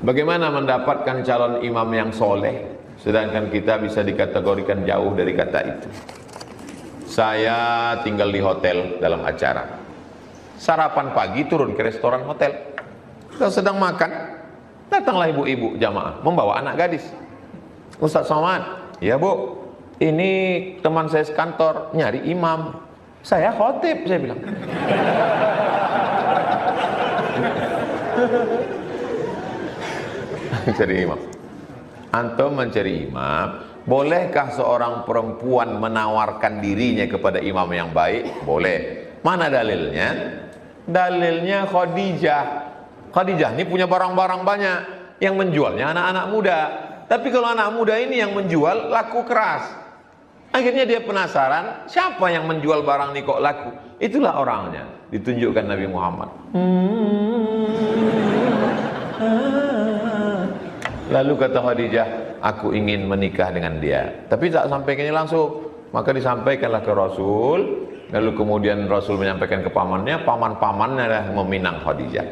Bagaimana mendapatkan calon imam yang soleh, sedangkan kita bisa dikategorikan jauh dari kata itu? Saya tinggal di hotel dalam acara. Sarapan pagi turun ke restoran hotel. Kita sedang makan, datanglah ibu-ibu jamaah membawa anak gadis. Ustaz Somad, ya bu, ini teman saya sekantor nyari imam. Saya khotib, saya bilang. Mencari imam. Antum mencari imam, bolehkah seorang perempuan menawarkan dirinya kepada imam yang baik? Boleh. Mana dalilnya? Dalilnya Khadijah. Khadijah ini punya barang-barang banyak, yang menjualnya anak-anak muda. Tapi kalau anak muda ini yang menjual laku keras. Akhirnya dia penasaran, siapa yang menjual barang ini kok laku? Itulah orangnya, ditunjukkan Nabi Muhammad. Lalu kata Khadijah, aku ingin menikah dengan dia. Tapi tak sampaikannya langsung. Maka disampaikanlah ke Rasul. Lalu kemudian Rasul menyampaikan ke pamannya. Paman-pamannya adalah meminang Khadijah.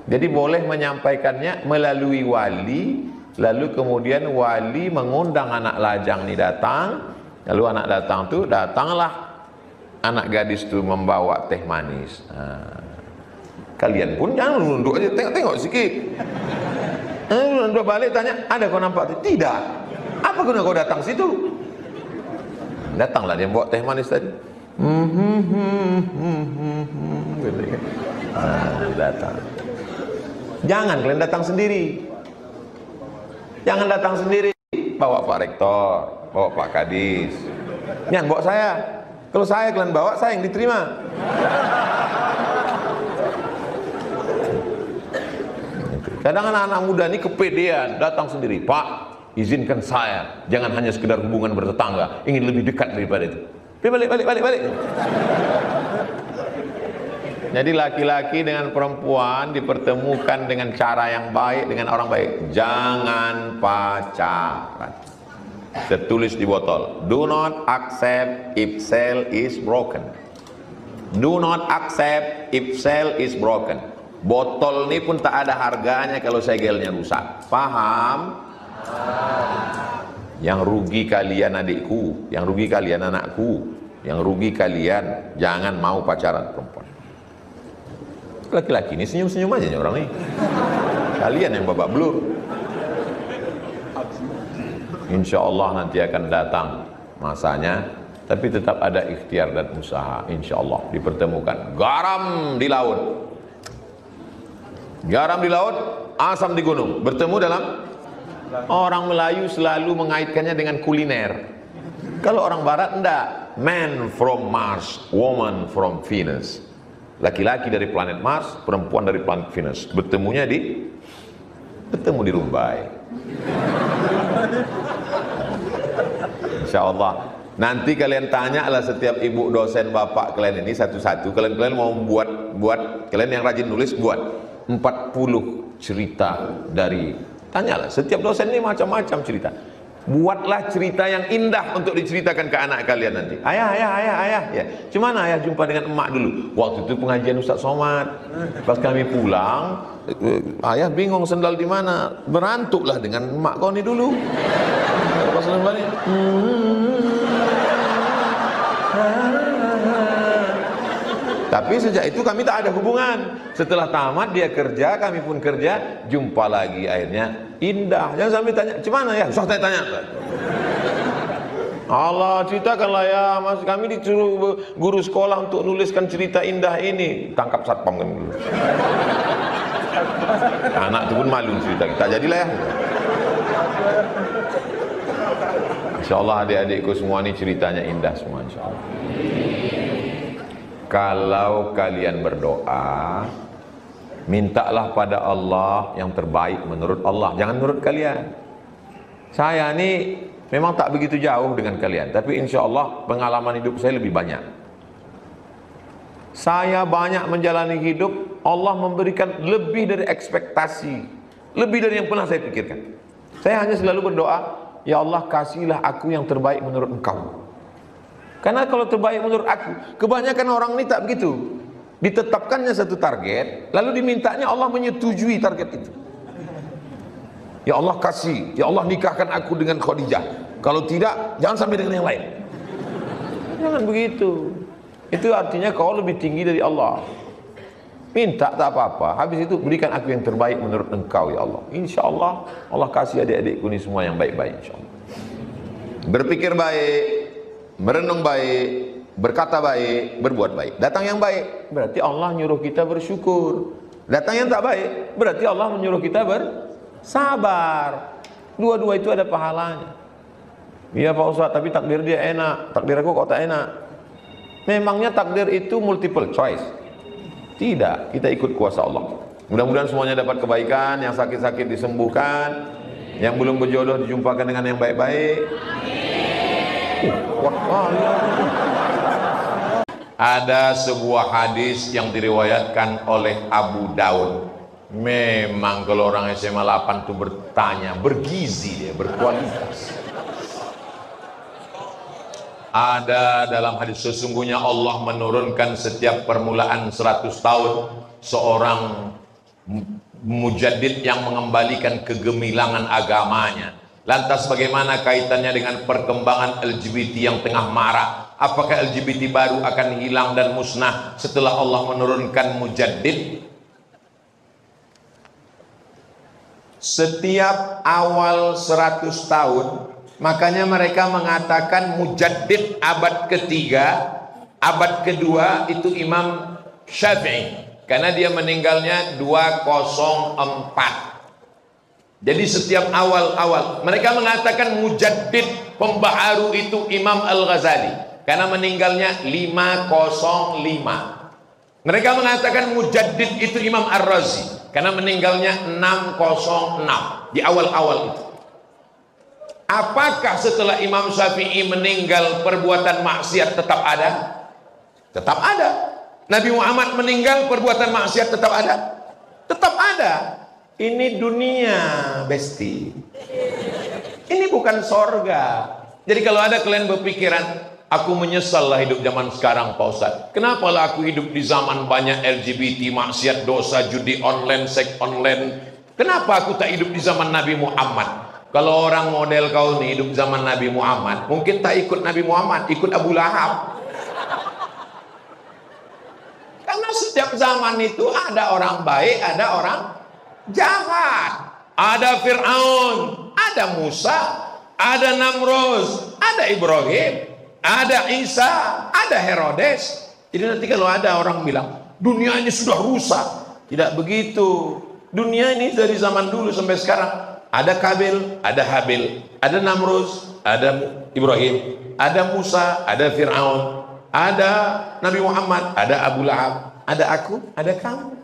Jadi boleh menyampaikannya melalui wali. Lalu kemudian wali mengundang anak lajang ini datang. Lalu anak datang tu, datanglah anak gadis tu membawa teh manis. Kalian pun jangan nunduk aja, tengok-tengok sikit. Udah balik tanya, ada kau nampak? Tidak. Apa guna kau datang situ? Datanglah dia bawa teh manis tadi. Datang. Jangan kalian datang sendiri. Jangan datang sendiri. Bawa Pak Rektor, bawa Pak Kadis. Jangan bawa saya. Kalau saya kalian bawa, saya yang diterima. Kadang anak-anak muda ini kepedean, datang sendiri. Pak, izinkan saya, jangan hanya sekedar hubungan bertetangga, ingin lebih dekat daripada itu. Balik. Jadi laki-laki dengan perempuan dipertemukan dengan cara yang baik, dengan orang baik. Jangan pacaran. Tertulis di botol, do not accept if cell is broken. Do not accept if cell is broken. Botol ini pun tak ada harganya kalau segelnya rusak. Paham? Yang rugi kalian adikku, yang rugi kalian anakku, yang rugi kalian jangan mau pacaran perempuan. Laki-laki ini senyum-senyum aja nih orang ini. Kalian yang babak belur. Insya Allah nanti akan datang masanya, tapi tetap ada ikhtiar dan usaha. Insya Allah dipertemukan. Garam di laut. Garam di laut, asam di gunung. Bertemu dalam. Orang Melayu selalu mengaitkannya dengan kuliner. Kalau orang Barat enggak. Man from Mars, woman from Venus. Laki-laki dari planet Mars, perempuan dari planet Venus. Bertemu di Rumbai. Insya Allah. Nanti kalian tanyalah setiap ibu dosen bapak kalian ini satu-satu. Kalian mau buat, kalian yang rajin nulis buat 40 cerita dari. Tanyalah, setiap dosen ini macam-macam cerita. Buatlah cerita yang indah untuk diceritakan ke anak kalian nanti. Ayah. Ya. Cuman ayah jumpa dengan emak dulu. Waktu itu pengajian Ustaz Somad. Pas kami pulang, ayah bingung sendal di mana. Berantuklah dengan emak kau ini dulu. Pas balik. Tapi sejak itu kami tak ada hubungan. Setelah tamat dia kerja, kami pun kerja, jumpa lagi akhirnya indah. Jangan sampai tanya, "Gimana ya?" Usah tanya. Allah, ceritakanlah ya, Mas, kami disuruh guru sekolah untuk nuliskan cerita indah ini. Tangkap satpam kami dulu. Anak itu pun malu cerita kita. Jadilah ya. Insyaallah adik-adikku semua ini ceritanya indah semua insyaallah. Kalau kalian berdoa, mintalah pada Allah yang terbaik menurut Allah, jangan menurut kalian. Saya ini memang tak begitu jauh dengan kalian, tapi insya Allah pengalaman hidup saya lebih banyak. Saya banyak menjalani hidup, Allah memberikan lebih dari ekspektasi, lebih dari yang pernah saya pikirkan. Saya hanya selalu berdoa, ya Allah kasihlah aku yang terbaik menurut Engkau. Karena kalau terbaik menurut aku, kebanyakan orang ini tak begitu. Ditetapkannya satu target, lalu dimintanya Allah menyetujui target itu. Ya Allah kasih, ya Allah nikahkan aku dengan Khadijah. Kalau tidak, jangan sampai dengan yang lain. Jangan begitu. Itu artinya kau lebih tinggi dari Allah. Minta tak apa-apa. Habis itu berikan aku yang terbaik menurut engkau ya Allah. Insya Allah Allah kasih adik-adikku ini semua yang baik-baik insya Allah. Berpikir baik, merenung baik, berkata baik, berbuat baik. Datang yang baik, berarti Allah nyuruh kita bersyukur. Datang yang tak baik, berarti Allah menyuruh kita bersabar. Dua-dua itu ada pahalanya. Iya Pak Ustaz, tapi takdir dia enak. Takdir aku kok tak enak. Memangnya takdir itu multiple choice? Tidak, kita ikut kuasa Allah. Mudah-mudahan semuanya dapat kebaikan, yang sakit-sakit disembuhkan, yang belum berjodoh dijumpakan dengan yang baik-baik. Ada sebuah hadis yang diriwayatkan oleh Abu Daud. Memang kalau orang SMA 8 itu bertanya, bergizi dia, berkualitas. Ada dalam hadis, sesungguhnya Allah menurunkan setiap permulaan 100 tahun seorang mujaddid yang mengembalikan kegemilangan agamanya. Lantas bagaimana kaitannya dengan perkembangan LGBT yang tengah marak? Apakah LGBT baru akan hilang dan musnah setelah Allah menurunkan mujaddid? Setiap awal 100 tahun, makanya mereka mengatakan mujaddid abad ketiga, abad kedua itu Imam Syafi'i, karena dia meninggalnya 204. Jadi setiap awal-awal mereka mengatakan mujaddid pembaharu itu Imam Al-Ghazali, karena meninggalnya 505. Mereka mengatakan mujaddid itu Imam Ar-Razi, karena meninggalnya 606 di awal-awal itu. Apakah setelah Imam Syafi'i meninggal perbuatan maksiat tetap ada? Tetap ada. Nabi Muhammad meninggal perbuatan maksiat tetap ada? Tetap ada. Ini dunia, besti. Ini bukan sorga. Jadi kalau ada kalian berpikiran, aku menyesal lah hidup zaman sekarang Pak Ustadz. Kenapa lah aku hidup di zaman banyak LGBT, maksiat, dosa, judi online, seks online. Kenapa aku tak hidup di zaman Nabi Muhammad? Kalau orang model kau nih hidup zaman Nabi Muhammad, mungkin tak ikut Nabi Muhammad, ikut Abu Lahab. Karena setiap zaman itu ada orang baik, ada orang jahat. Ada Fir'aun, ada Musa, ada Namrud, ada Ibrahim, ada Isa, ada Herodes. Jadi nanti kalau ada orang bilang dunia ini sudah rusak, tidak begitu. Dunia ini dari zaman dulu sampai sekarang ada Kabil, ada Habil, ada Namrud, ada Ibrahim, ada Musa, ada Fir'aun, ada Nabi Muhammad, ada Abu Lahab, ada aku, ada kamu.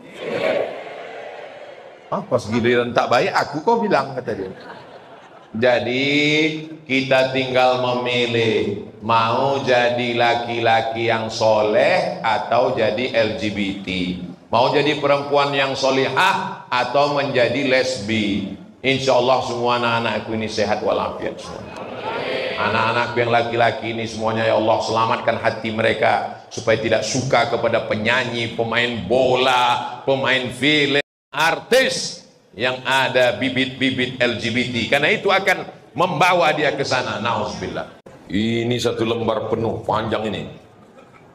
Pas giliran tak baik aku kau bilang, kata dia. Jadi kita tinggal memilih mau jadi laki-laki yang soleh atau jadi LGBT, mau jadi perempuan yang solihah atau menjadi lesbi. Insya Allah semua anak-anakku ini sehat walafiat semua. Anak-anakku yang laki-laki ini semuanya ya Allah selamatkan hati mereka supaya tidak suka kepada penyanyi, pemain bola, pemain film, artis yang ada bibit-bibit LGBT, karena itu akan membawa dia ke sana. Nauzubillah. Ini satu lembar penuh panjang ini.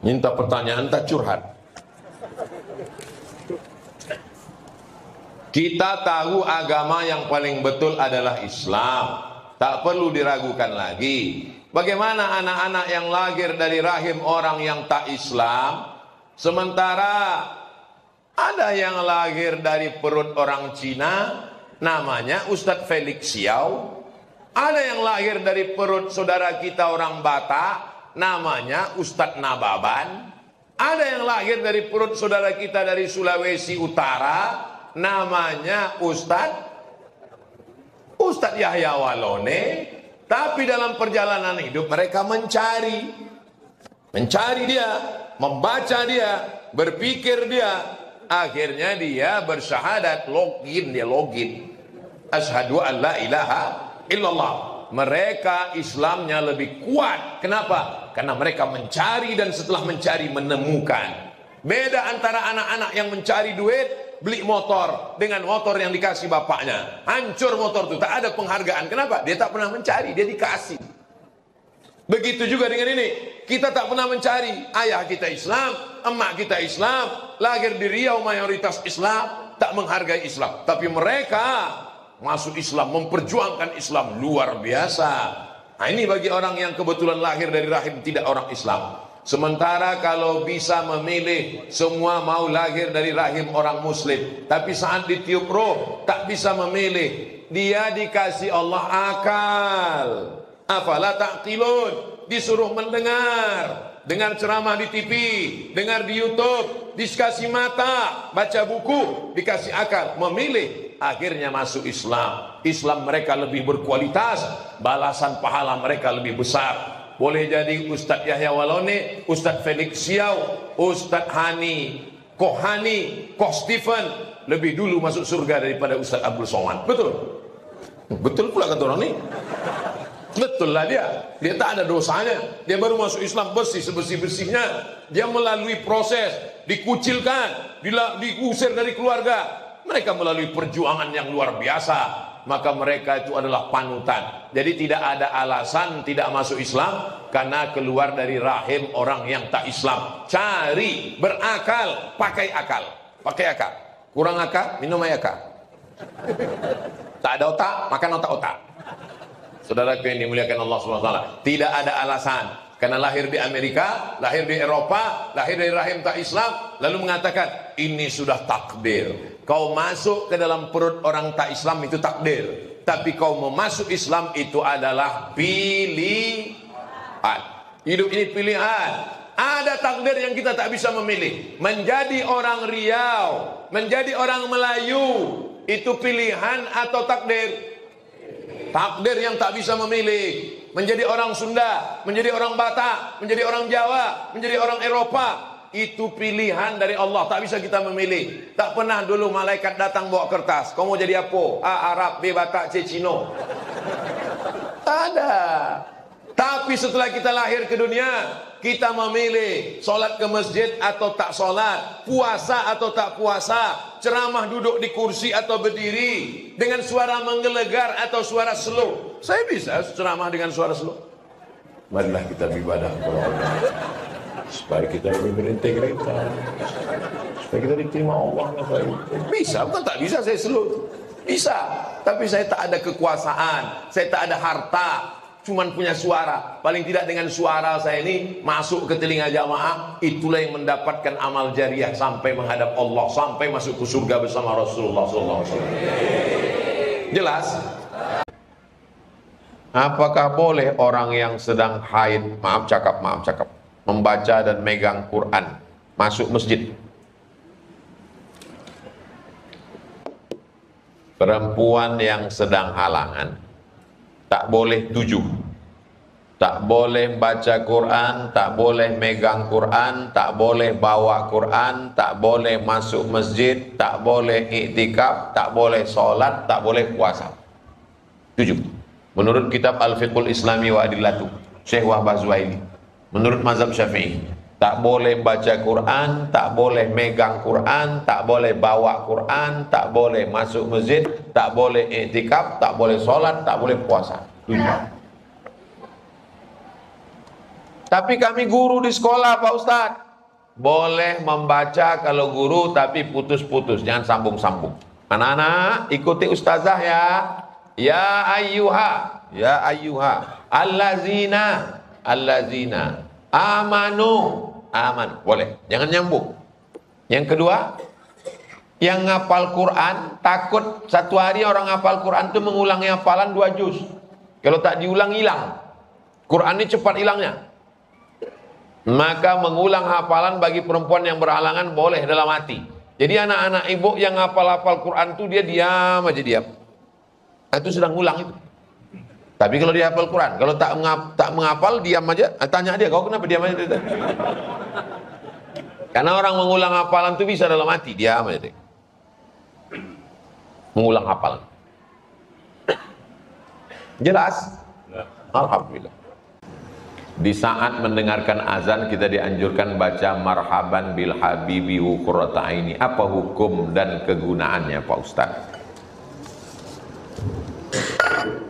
Minta pertanyaan tak curhat. Kita tahu agama yang paling betul adalah Islam. Tak perlu diragukan lagi. Bagaimana anak-anak yang lahir dari rahim orang yang tak Islam, sementara ada yang lahir dari perut orang Cina, namanya Ustadz Felix Xiao. Ada yang lahir dari perut saudara kita orang Batak, namanya Ustadz Nababan. Ada yang lahir dari perut saudara kita dari Sulawesi Utara, namanya Ustadz Yahya Walone. Tapi dalam perjalanan hidup mereka mencari dia, membaca dia, berpikir dia. Akhirnya dia bersyahadat, login. Asyhadu an la ilaha illallah. Mereka Islamnya lebih kuat. Kenapa? Karena mereka mencari dan setelah mencari menemukan. Beda antara anak-anak yang mencari duit beli motor dengan motor yang dikasih bapaknya. Hancur motor itu, tak ada penghargaan. Kenapa? Dia tak pernah mencari, dia dikasih. Begitu juga dengan ini. Kita tak pernah mencari. Ayah kita Islam, emak kita Islam, lahir di Riau mayoritas Islam, tak menghargai Islam. Tapi mereka masuk Islam, memperjuangkan Islam luar biasa. Nah, ini bagi orang yang kebetulan lahir dari rahim tidak orang Islam. Sementara kalau bisa memilih, semua mau lahir dari rahim orang Muslim. Tapi saat ditiup roh, tak bisa memilih. Dia dikasih Allah akal. Afala ta'qilun, disuruh mendengar, dengar ceramah di TV, dengar di YouTube, dikasih mata, baca buku, dikasih akal, memilih, akhirnya masuk Islam. Islam mereka lebih berkualitas, balasan pahala mereka lebih besar. Boleh jadi Ustadz Yahya Walone, Ustadz Felix Siau, Ustadz Hani, Koh Hani, Koh Stephen lebih dulu masuk surga daripada Ustadz Abdul Somad. Betul? Betul pula kata orang ini. Betul lah dia tak ada dosanya. Dia baru masuk Islam bersih sebersih-bersihnya. Dia melalui proses, dikucilkan, diusir dari keluarga. Mereka melalui perjuangan yang luar biasa. Maka mereka itu adalah panutan. Jadi tidak ada alasan tidak masuk Islam karena keluar dari rahim orang yang tak Islam. Cari, berakal, pakai akal. Pakai akal. Kurang akal, minum air akal. Tak ada otak, makan otak-otak. Saudaraku yang dimuliakan Allah SWT, tidak ada alasan karena lahir di Amerika, lahir di Eropa, lahir dari rahim tak Islam, lalu mengatakan ini sudah takdir. Kau masuk ke dalam perut orang tak Islam itu takdir, tapi kau mau masuk Islam itu adalah pilihan. Hidup ini pilihan. Ada takdir yang kita tak bisa memilih. Menjadi orang Riau, menjadi orang Melayu, itu pilihan atau takdir? Takdir yang tak bisa memilih. Menjadi orang Sunda, menjadi orang Batak, menjadi orang Jawa, menjadi orang Eropa, itu pilihan dari Allah, tak bisa kita memilih. Tak pernah dulu malaikat datang bawa kertas, kau mau jadi apa? A Arab, B Batak, C Cino. Tak ada. Tapi setelah kita lahir ke dunia, kita memilih solat ke masjid atau tak solat, puasa atau tak puasa, ceramah duduk di kursi atau berdiri, dengan suara menggelegar atau suara slow. Saya bisa ceramah dengan suara slow. Marilah kita beribadah kepada Allah, supaya kita lebih berintegritas, supaya kita diterima Allah. Bisa, bukan tak bisa saya slow. Bisa, tapi saya tak ada kekuasaan, saya tak ada harta, cuman punya suara. Paling tidak dengan suara saya ini masuk ke telinga jamaah, itulah yang mendapatkan amal jariah sampai menghadap Allah, sampai masuk ke surga bersama Rasulullah SAW. Jelas? Apakah boleh orang yang sedang haid, maaf cakap, membaca dan megang Quran masuk masjid? Perempuan yang sedang halangan tak boleh tujuh, tak boleh baca Quran, tak boleh megang Quran, tak boleh bawa Quran, tak boleh masuk masjid, tak boleh iktikaf, tak boleh sholat, tak boleh puasa. Tujuh. Menurut kitab Al-Fiqhul Islami wa Adillatu, Syekh Wahbah Zuhaili. Menurut mazhab Syafi'i, tak boleh baca Quran, tak boleh megang Quran, tak boleh bawa Quran, tak boleh masuk masjid, tak boleh iktikaf, tak boleh sholat, tak boleh puasa. Tujuh. Tapi kami guru di sekolah Pak Ustadz, boleh membaca kalau guru tapi putus-putus, jangan sambung-sambung. Anak-anak ikuti ustazah ya. Ya ayyuha allazina amanu, aman, boleh, jangan nyambung. Yang kedua, yang ngapal Quran, takut satu hari orang ngapal Quran itu mengulangi hafalan 2 juz. Kalau tak diulang hilang. Quran ini cepat hilangnya. Maka mengulang hafalan bagi perempuan yang berhalangan boleh dalam hati. Jadi anak-anak ibu yang hafal-hafal Quran itu dia diam aja, diam. Itu sedang ulang itu. Tapi kalau dia hafal Quran, kalau tak menghafal diam aja, tanya dia, kau kenapa diam aja? Karena orang mengulang hafalan itu bisa dalam hati, diam aja. Mengulang hafalan. Jelas? Alhamdulillah. Di saat mendengarkan azan kita dianjurkan baca marhaban bil habibi wa qurrata aini. Apa hukum dan kegunaannya Pak Ustaz?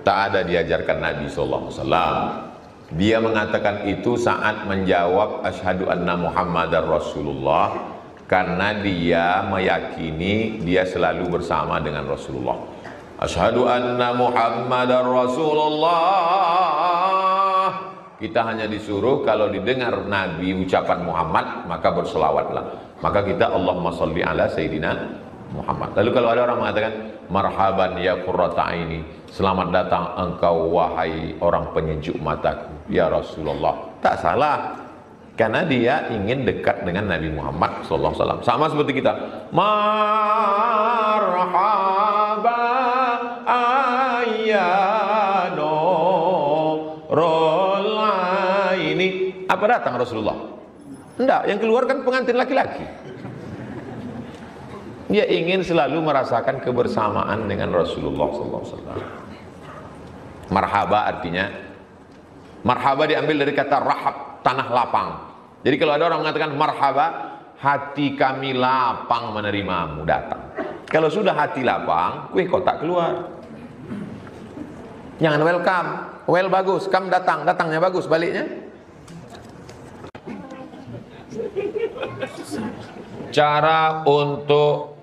Tak ada diajarkan Nabi SAW. Dia mengatakan itu saat menjawab asyhadu anna Muhammadar Rasulullah, karena dia meyakini dia selalu bersama dengan Rasulullah. Asyhadu anna Muhammadar Rasulullah. Kita hanya disuruh kalau didengar Nabi ucapan Muhammad maka berselawatlah. Maka kita Allahumma sholli ala Sayyidina Muhammad. Lalu kalau ada orang mengatakan marhaban ya qurrata aini, selamat datang engkau wahai orang penyejuk mataku ya Rasulullah, tak salah, karena dia ingin dekat dengan Nabi Muhammad SAW. Sama seperti kita, marhaba ayyano rola ini. Apa datang Rasulullah? Enggak, yang keluar kan pengantin laki-laki. Dia ingin selalu merasakan kebersamaan dengan Rasulullah SAW. Marhaba artinya, marhaba diambil dari kata rahab, tanah lapang. Jadi kalau ada orang mengatakan marhaba, hati kami lapang menerimamu, datang. Kalau sudah hati lapang, kue kotak keluar. Jangan welcome, well bagus, come datang, datangnya bagus, baliknya. Cara untuk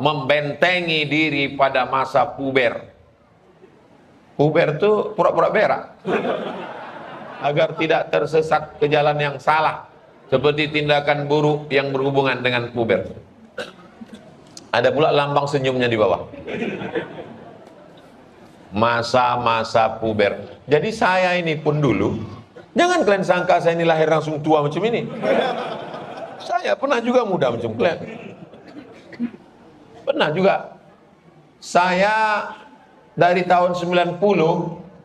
membentengi diri pada masa puber. Puber itu pura-pura berak agar tidak tersesat ke jalan yang salah, seperti tindakan buruk yang berhubungan dengan puber. Ada pula lambang senyumnya di bawah. Masa-masa puber. Jadi saya ini pun dulu, jangan kalian sangka saya ini lahir langsung tua macam ini. Saya pernah juga muda macam kalian. Pernah juga. Saya dari tahun 90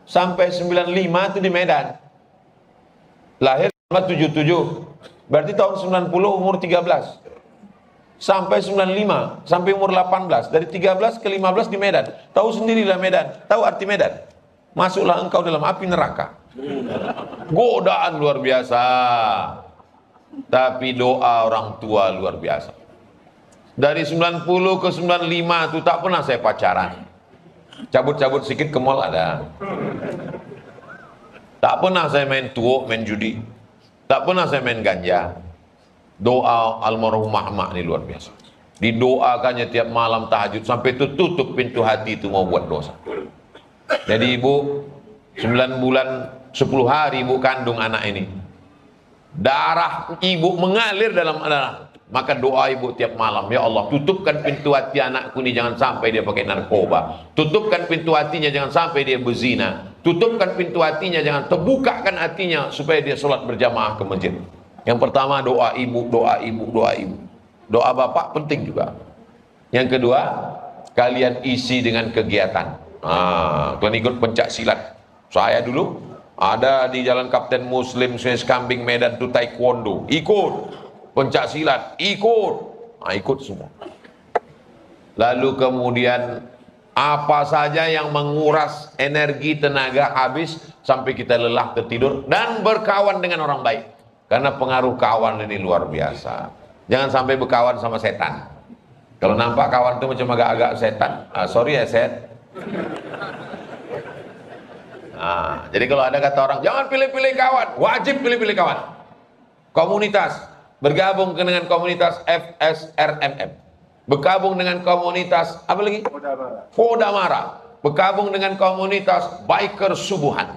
sampai 95 itu di Medan. Lahir tahun 77. Berarti tahun 90 umur 13. Sampai 95, sampai umur 18. Dari 13 ke 15 di Medan. Tahu sendirilah Medan. Tahu arti Medan? Masuklah engkau dalam api neraka. Godaan luar biasa. Tapi doa orang tua luar biasa. Dari 90 ke 95 itu tak pernah saya pacaran. Cabut-cabut sedikit ke mall ada. Tak pernah saya main tuo, main judi. Tak pernah saya main ganja. Doa almarhumah emak ini luar biasa. Didoakannya tiap malam tahajud sampai tutup pintu hati itu mau buat dosa. Jadi ibu 9 bulan 10 hari ibu kandung anak ini. Darah ibu mengalir dalam anak. Maka doa ibu tiap malam, ya Allah, tutupkan pintu hati anakku ini, jangan sampai dia pakai narkoba. Tutupkan pintu hatinya, jangan sampai dia berzina. Tutupkan pintu hatinya, jangan terbukakan hatinya supaya dia sholat berjamaah ke masjid. Yang pertama doa ibu, doa ibu, doa ibu. Doa bapak penting juga. Yang kedua, kalian isi dengan kegiatan. Kalian ikut pencak silat. Saya dulu ada di Jalan Kapten Muslim, Sungai Kambing, Medan itu taekwondo. Ikut. Pencak silat, ikut. Ikut semua. Lalu kemudian apa saja yang menguras energi, tenaga habis sampai kita lelah tertidur, dan berkawan dengan orang baik. Karena pengaruh kawan ini luar biasa. Jangan sampai berkawan sama setan. Kalau nampak kawan itu macam agak-agak setan, sorry ya set. Jadi kalau ada kata orang, jangan pilih-pilih kawan, wajib pilih-pilih kawan. Komunitas. Bergabung dengan komunitas FSRMM, bergabung dengan komunitas apa lagi? Kodamara, bergabung dengan komunitas biker subuhan.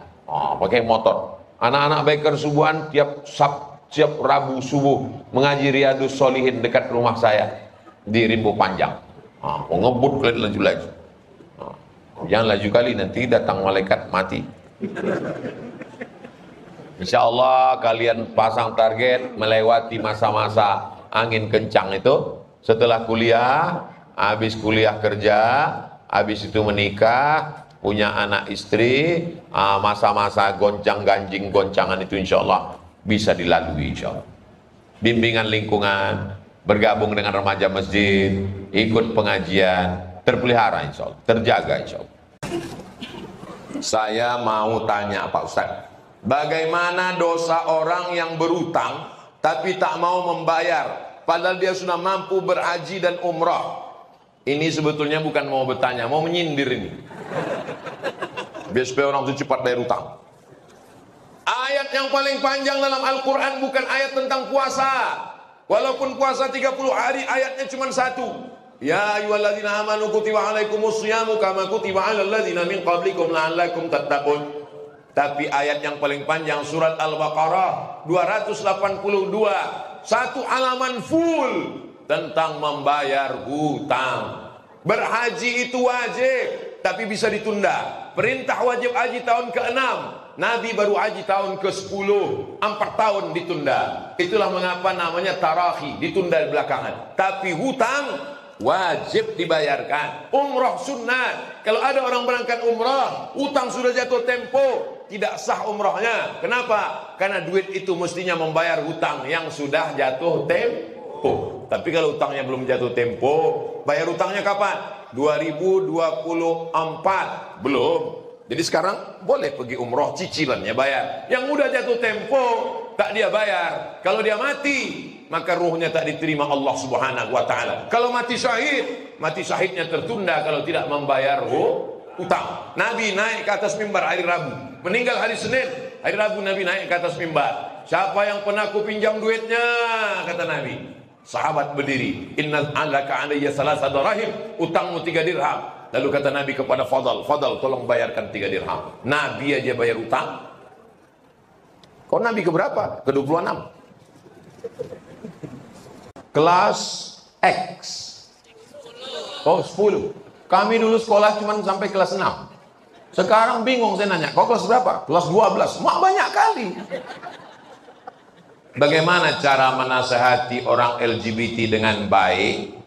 Pakai motor. Anak-anak biker subuhan tiap Rabu subuh mengaji Riyadus Sholihin dekat rumah saya di Rimbo Panjang. Mau ngebut kalian laju-laju. Jangan laju kali, nanti datang malaikat mati. Insya Allah kalian pasang target melewati masa-masa angin kencang itu. Setelah kuliah, habis kuliah kerja, habis itu menikah, punya anak istri, masa-masa goncang-ganjing goncangan itu insya Allah bisa dilalui insya Allah. Bimbingan lingkungan, bergabung dengan remaja masjid, ikut pengajian, terpelihara insya Allah, terjaga insya Allah. Saya mau tanya Pak Ustaz, bagaimana dosa orang yang berutang tapi tak mau membayar padahal dia sudah mampu berhaji dan umrah? Ini sebetulnya bukan mau bertanya, mau menyindir ini. Biar supaya orang itu cepat bayar utang. Ayat yang paling panjang dalam Al-Quran bukan ayat tentang puasa. Walaupun puasa 30 hari, ayatnya cuma satu. Ya ayyuhalladzina amanu kutiba alaikumus syiyamu kama kutiba alal ladzina min qablikum la'allakum tattaqun. Tapi ayat yang paling panjang surat Al-Baqarah 282, satu halaman full tentang membayar hutang. Berhaji itu wajib, tapi bisa ditunda. Perintah wajib haji tahun ke-6, Nabi baru haji tahun ke-10, 4 tahun ditunda. Itulah mengapa namanya tarahi, ditunda belakangan. Tapi hutang wajib dibayarkan. Umrah sunnah. Kalau ada orang berangkat umrah, utang sudah jatuh tempo, tidak sah umrahnya. Kenapa? Karena duit itu mestinya membayar hutang yang sudah jatuh tempo. Tapi kalau utangnya belum jatuh tempo, bayar utangnya kapan? 2024 belum. Jadi sekarang boleh pergi umrah, cicilannya bayar. Yang udah jatuh tempo tak dia bayar. Kalau dia mati, maka ruhnya tak diterima Allah Subhanahu wa taala. Kalau mati syahid, mati syahidnya tertunda kalau tidak membayar utang. Nabi naik ke atas mimbar hari Rabu, meninggal hari Senin, hari Rabu Nabi naik ke atas mimbar. Siapa yang pernah aku pinjam duitnya? Kata Nabi. Sahabat berdiri. Inna alaka alayya salasa dirham, utangmu 3 dirham. Lalu kata Nabi kepada Fadal, Fadal tolong bayarkan 3 dirham. Nabi aja bayar utang. Kau Nabi keberapa? Ke-26. Kelas X. Oh 10. Kami dulu sekolah cuma sampai kelas 6. Sekarang bingung saya nanya, kau kelas berapa? Kelas 12. Mak banyak kali. Bagaimana cara menasehati orang LGBT dengan baik?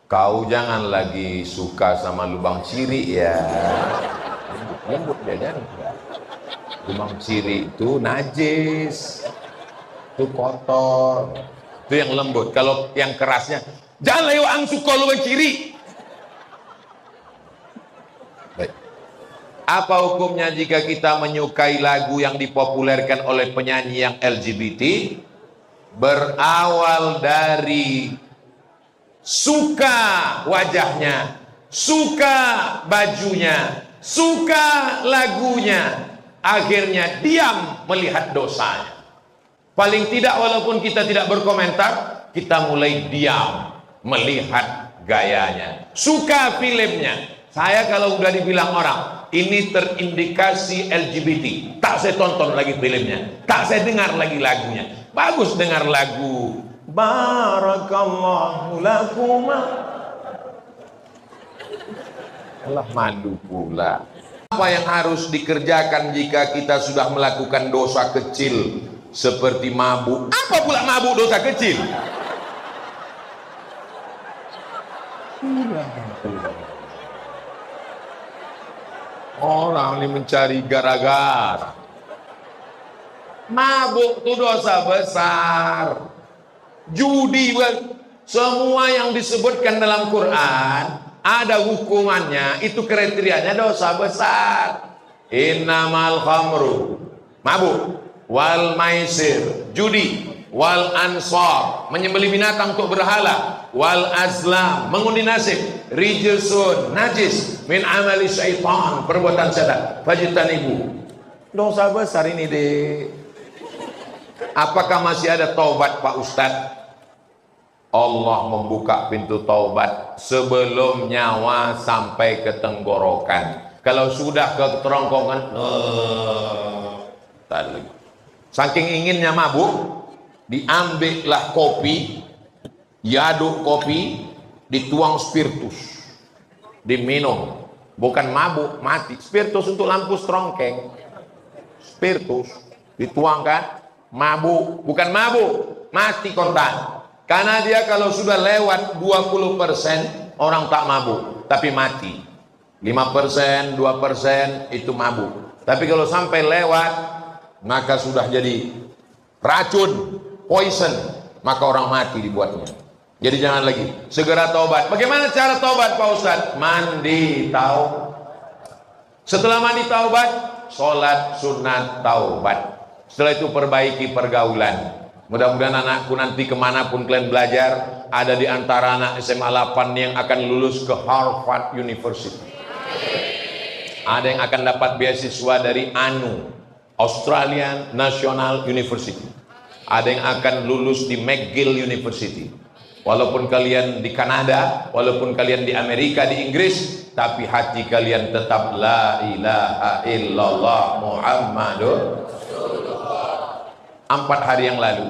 Kau jangan lagi suka sama lubang ciri ya. Lembut dia kan. Lubang ciri itu najis. Itu kotor. Itu yang lembut. Kalau yang kerasnya, jangan lewat ang suka lubang ciri. Baik. Apa hukumnya jika kita menyukai lagu yang dipopulerkan oleh penyanyi yang LGBT? Berawal dari suka wajahnya, suka bajunya, suka lagunya, akhirnya diam melihat dosanya. Paling tidak walaupun kita tidak berkomentar, kita mulai diam melihat gayanya. Suka filmnya. Saya kalau udah dibilang orang ini terindikasi LGBT, tak saya tonton lagi filmnya, tak saya dengar lagi lagunya. Bagus dengar lagu Barakallahu lakuma. Allah malu pula. Apa yang harus dikerjakan jika kita sudah melakukan dosa kecil seperti mabuk? Apa pula mabuk dosa kecil? Orang ini mencari gara-gara. Mabuk itu dosa besar. Judi, semua yang disebutkan dalam Quran ada hukumannya, itu kriterianya dosa besar. Innamal khamru, mabuk, wal maisir, judi, wal ansab, menyembelih binatang untuk berhala, wal azlam, mengundi nasib, rijsun, najis, min amali syaitan, perbuatan setan, fajtanibu. Dosa besar ini deh. Apakah masih ada taubat Pak Ustadz? Allah membuka pintu taubat sebelum nyawa sampai ke tenggorokan. Kalau sudah ke kerongkongan, saking inginnya mabuk, diambillah kopi, diaduk kopi, dituang spiritus, diminum. Bukan mabuk, mati. Spiritus untuk lampu strongkeng. Spiritus dituangkan, mabuk, bukan mabuk, mati kontan. Karena dia kalau sudah lewat 20% orang tak mabuk, tapi mati. 5%, 2% itu mabuk. Tapi kalau sampai lewat, maka sudah jadi racun, poison, maka orang mati dibuatnya. Jadi jangan lagi, segera taubat. Bagaimana cara taubat Pak Ustadz? Mandi, tahu. Setelah mandi taubat, sholat sunat taubat. Setelah itu perbaiki pergaulan. Mudah-mudahan anakku nanti kemanapun kalian belajar, ada di antara anak SMA 8 yang akan lulus ke Harvard University. Ada yang akan dapat beasiswa dari ANU, Australian National University. Ada yang akan lulus di McGill University. Walaupun kalian di Kanada, walaupun kalian di Amerika, di Inggris, tapi hati kalian tetap la ilaha illallah Muhammadur. 4 hari yang lalu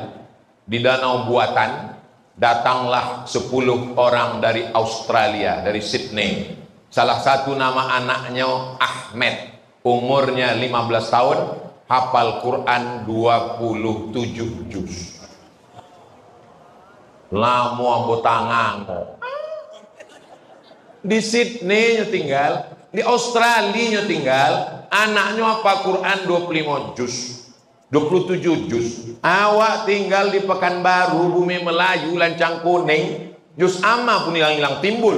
di Danau Buatan datanglah 10 orang dari Australia, dari Sydney. Salah satu nama anaknya Ahmed, umurnya 15 tahun, hafal Quran 27 juz. Lamu ambo tangan. Di Sydney tinggal, di Australia tinggal, anaknya apa Quran 25 juz. 27 juz. Awak tinggal di Pekanbaru, Bumi Melayu, Lancang Kuning, juz amma pun hilang-hilang timbul.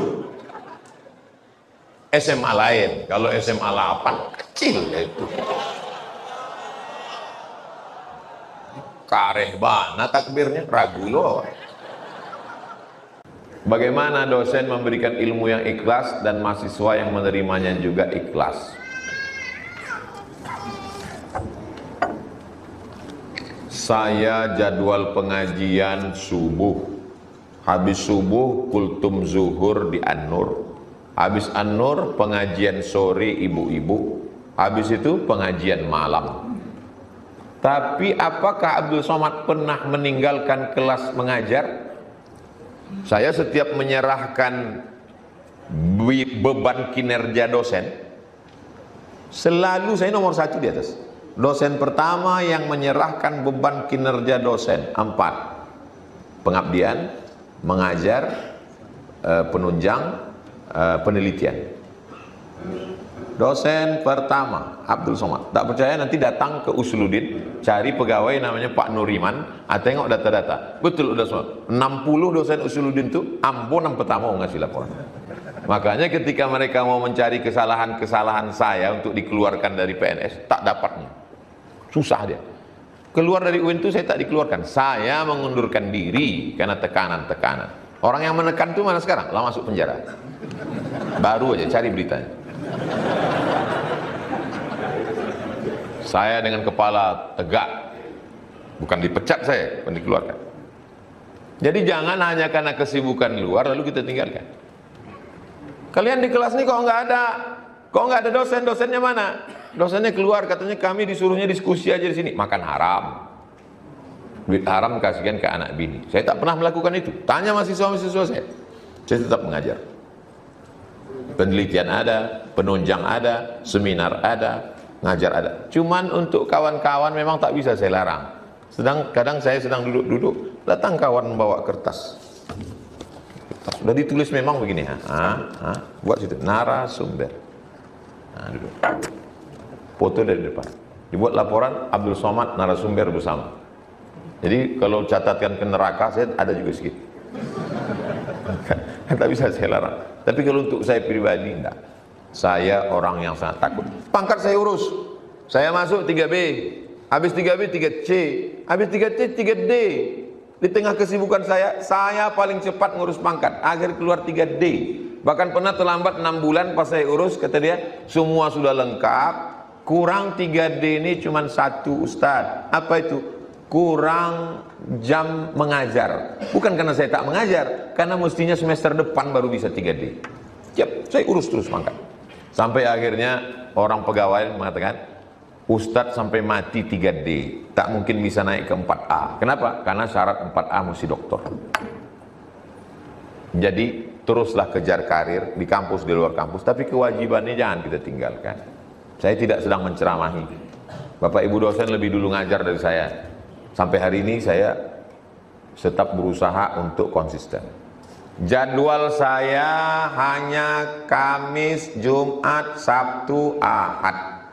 SMA lain, kalau SMA 8 kecil ya itu. Kareh bana takbirnya, ragu loh. Bagaimana dosen memberikan ilmu yang ikhlas dan mahasiswa yang menerimanya juga ikhlas? Saya jadwal pengajian subuh, habis subuh kultum zuhur di An-Nur, habis An-Nur pengajian sore ibu-ibu, habis itu pengajian malam. Tapi apakah Abdul Somad pernah meninggalkan kelas mengajar? Saya setiap menyerahkan beban kinerja dosen, selalu saya nomor 1 di atas. Dosen pertama yang menyerahkan beban kinerja dosen 4. Pengabdian, mengajar, penunjang, penelitian. Dosen pertama Abdul Somad. Tak percaya nanti datang ke Usuluddin, cari pegawai namanya Pak Nuriman, tengok data-data. Betul udah semua. 60 dosen Usuluddin itu Ambon yang pertama mau ngasih laporan. Makanya ketika mereka mau mencari kesalahan-kesalahan saya untuk dikeluarkan dari PNS, tak dapatnya. Susah dia. Keluar dari UIN itu saya tak dikeluarkan. Saya mengundurkan diri karena tekanan-tekanan. Orang yang menekan itu mana sekarang? Lah masuk penjara. Baru aja cari beritanya. Saya dengan kepala tegak, bukan dipecat saya, bukan dikeluarkan. Jadi jangan hanya karena kesibukan luar lalu kita tinggalkan. Kalian di kelas ini kok nggak ada dosen, dosennya mana? Dosennya keluar, katanya kami disuruhnya diskusi aja di sini. Makan haram, duit haram kasihkan ke anak bini. Saya tak pernah melakukan itu. Tanya mahasiswa-mahasiswa saya tetap mengajar. Penelitian ada, penunjang ada, seminar ada, ngajar ada. Cuman untuk kawan-kawan memang tak bisa saya larang. Kadang saya sedang duduk-duduk, datang kawan membawa kertas. Sudah ditulis memang begini, buat situ narasumber. Duduk. Foto dari depan. Dibuat laporan Abdul Somad narasumber bersama. Jadi kalau catatkan ke neraka saya ada juga sedikit. Tak bisa saya larang. Tapi kalau untuk saya pribadi enggak. Saya orang yang sangat takut. Pangkat saya urus. Saya masuk 3B. Habis 3B 3C. Habis 3C 3D. Di tengah kesibukan saya paling cepat ngurus pangkat. Akhir keluar 3D. Bahkan pernah terlambat 6 bulan pas saya urus, kata dia, semua sudah lengkap, kurang 3D ini cuma 1 Ustadz. Apa itu? Kurang jam mengajar. Bukan karena saya tak mengajar, karena mestinya semester depan baru bisa 3D. Siap, saya urus terus pangkat. Sampai akhirnya orang pegawai mengatakan, Ustadz sampai mati 3D, tak mungkin bisa naik ke 4A. Kenapa? Karena syarat 4A mesti doktor. Jadi teruslah kejar karir di kampus, di luar kampus, tapi kewajibannya jangan kita tinggalkan. Saya tidak sedang menceramahi. Bapak Ibu dosen lebih dulu ngajar dari saya. Sampai hari ini saya tetap berusaha untuk konsisten. Jadwal saya hanya Kamis, Jumat, Sabtu, Ahad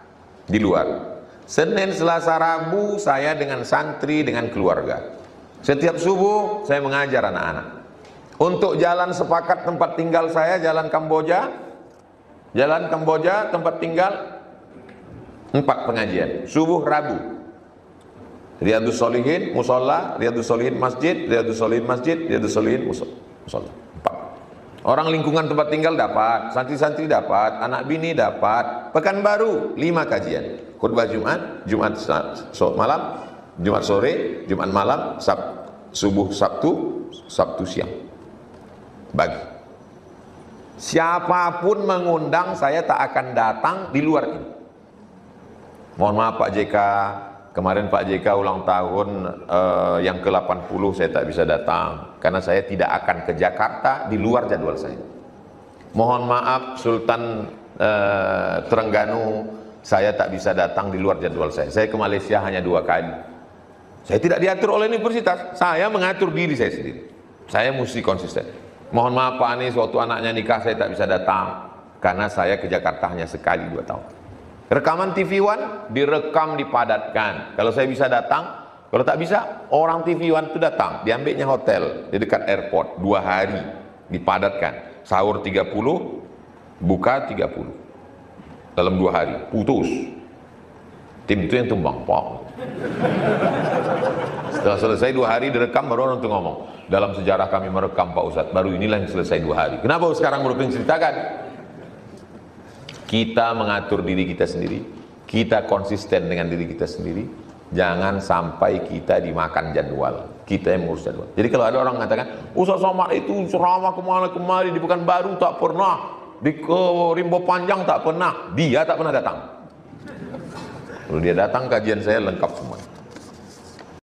di luar. Senin, Selasa, Rabu saya dengan santri, dengan keluarga. Setiap subuh saya mengajar anak-anak. Untuk jalan sepakat tempat tinggal saya, jalan Kamboja tempat tinggal 4 pengajian, subuh, Rabu. Riyadhus Shalihin musola, Riyadhus Shalihin masjid, Riyadhus Shalihin masjid, Riyadhus Shalihin musola. 4. Orang lingkungan tempat tinggal dapat, santri-santri dapat, anak bini dapat. Pekanbaru 5 kajian. Khutbah Jumat, Jumat malam, Jumat sore, Jumat malam, subuh Sabtu siang. Bagi. Siapapun mengundang, saya tak akan datang di luar ini. Mohon maaf Pak JK, kemarin Pak JK ulang tahun yang ke-80 saya tak bisa datang karena saya tidak akan ke Jakarta di luar jadwal saya. Mohon maaf Sultan Terengganu, saya tak bisa datang di luar jadwal saya. Saya ke Malaysia hanya 2 kali. Saya tidak diatur oleh universitas, saya mengatur diri saya sendiri. Saya mesti konsisten. Mohon maaf Pak Anies, waktu anaknya nikah saya tak bisa datang karena saya ke Jakarta hanya sekali 2 tahun. Rekaman TV One direkam, dipadatkan. Kalau saya bisa datang, kalau tak bisa, orang TV One itu datang, diambilnya hotel di dekat airport 2 hari, dipadatkan. Sahur 30, buka 30. Dalam 2 hari, putus. Tim itu yang tumbang, Pak. Setelah selesai 2 hari direkam, baru orang itu ngomong, dalam sejarah kami merekam Pak Ustadz, baru inilah yang selesai 2 hari. Kenapa sekarang baru pengen ceritakan? Kita mengatur diri kita sendiri, kita konsisten dengan diri kita sendiri, jangan sampai kita dimakan jadwal, kita yang mengurus jadwal. Jadi kalau ada orang mengatakan, Ustadz Somad itu ceramah kemana-kemari, di Pekanbaru tak pernah, di Rimbo Panjang tak pernah, dia tak pernah datang. Kalau dia datang, kajian saya lengkap semua.